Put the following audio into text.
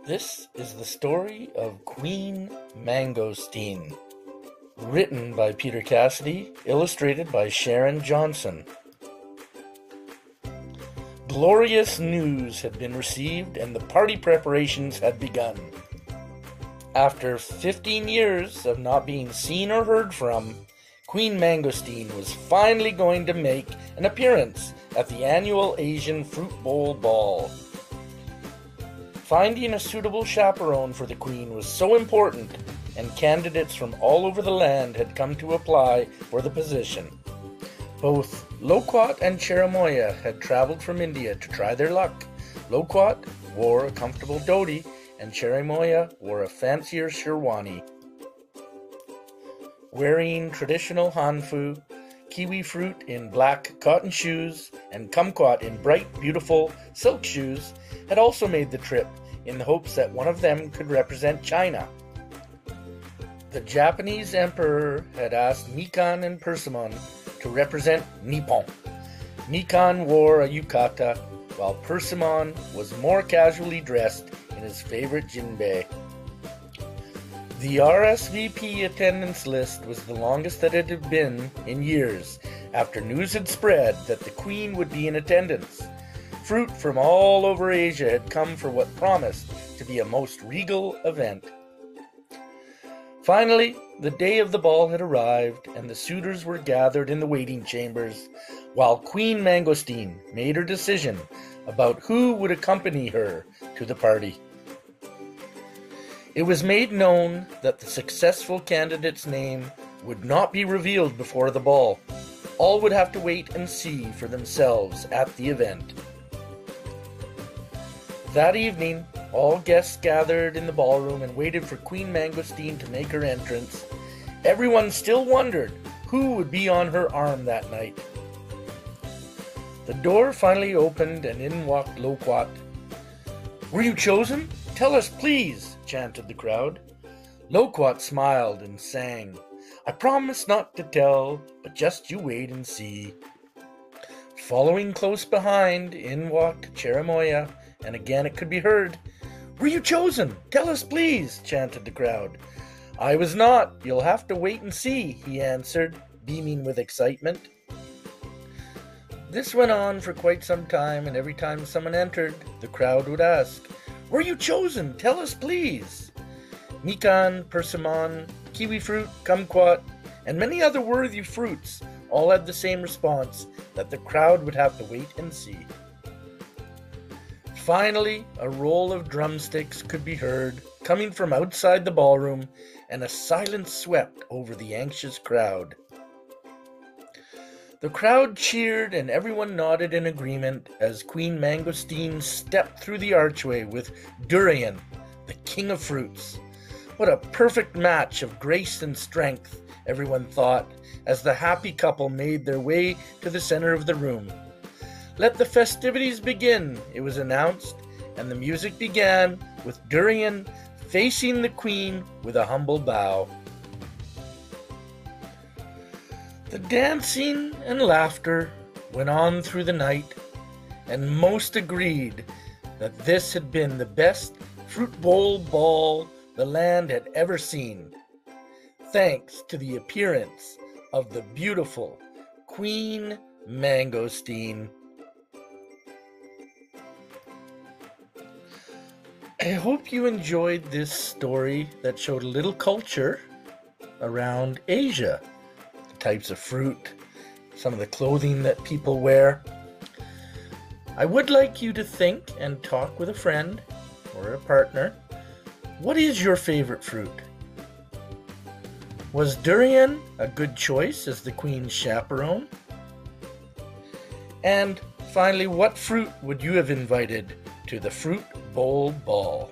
This is the story of Queen Mangosteen, written by Peter Cassidy, illustrated by Sharon Johnson. Glorious news had been received and the party preparations had begun. After 15 years of not being seen or heard from, Queen Mangosteen was finally going to make an appearance at the annual Asian Fruit Bowl Ball. Finding a suitable chaperone for the Queen was so important, and candidates from all over the land had come to apply for the position. Both Loquat and Cherimoya had traveled from India to try their luck. Loquat wore a comfortable dhoti, and Cherimoya wore a fancier sherwani. Wearing traditional hanfu, kiwi fruit in black cotton shoes, and kumquat in bright, beautiful silk shoes, had also made the trip in the hopes that one of them could represent China. The Japanese emperor had asked Mikan and Persimmon to represent Nippon. Mikan wore a yukata, while Persimmon was more casually dressed in his favorite jinbei. The RSVP attendance list was the longest that it had been in years, after news had spread that the Queen would be in attendance. Fruit from all over Asia had come for what promised to be a most regal event. Finally, the day of the ball had arrived, and the suitors were gathered in the waiting chambers, while Queen Mangosteen made her decision about who would accompany her to the party. It was made known that the successful candidate's name would not be revealed before the ball. All would have to wait and see for themselves at the event. That evening, all guests gathered in the ballroom and waited for Queen Mangosteen to make her entrance. Everyone still wondered who would be on her arm that night. The door finally opened and in walked Loquat. "Were you chosen? Tell us, please," chanted the crowd. Loquat smiled and sang, "I promise not to tell, but just you wait and see." Following close behind, in walked Cherimoya, and again it could be heard. "Were you chosen? Tell us, please," chanted the crowd. "I was not. You'll have to wait and see," he answered, beaming with excitement. This went on for quite some time, and every time someone entered, the crowd would ask, "Were you chosen? Tell us, please." Mikan, persimmon, kiwi fruit, kumquat, and many other worthy fruits all had the same response, that the crowd would have to wait and see. Finally, a roll of drumsticks could be heard coming from outside the ballroom, and a silence swept over the anxious crowd. The crowd cheered and everyone nodded in agreement as Queen Mangosteen stepped through the archway with Durian, the king of fruits. What a perfect match of grace and strength, everyone thought, as the happy couple made their way to the center of the room. "Let the festivities begin," it was announced, and the music began with Durian facing the Queen with a humble bow. The dancing and laughter went on through the night, and most agreed that this had been the best fruit bowl ball the land had ever seen, thanks to the appearance of the beautiful Queen Mangosteen. I hope you enjoyed this story that showed a little culture around Asia. The types of fruit, some of the clothing that people wear. I would like you to think and talk with a friend or a partner. What is your favorite fruit? Was durian a good choice as the Queen's chaperone? And finally, what fruit would you have invited to the Fruit Bowl Ball?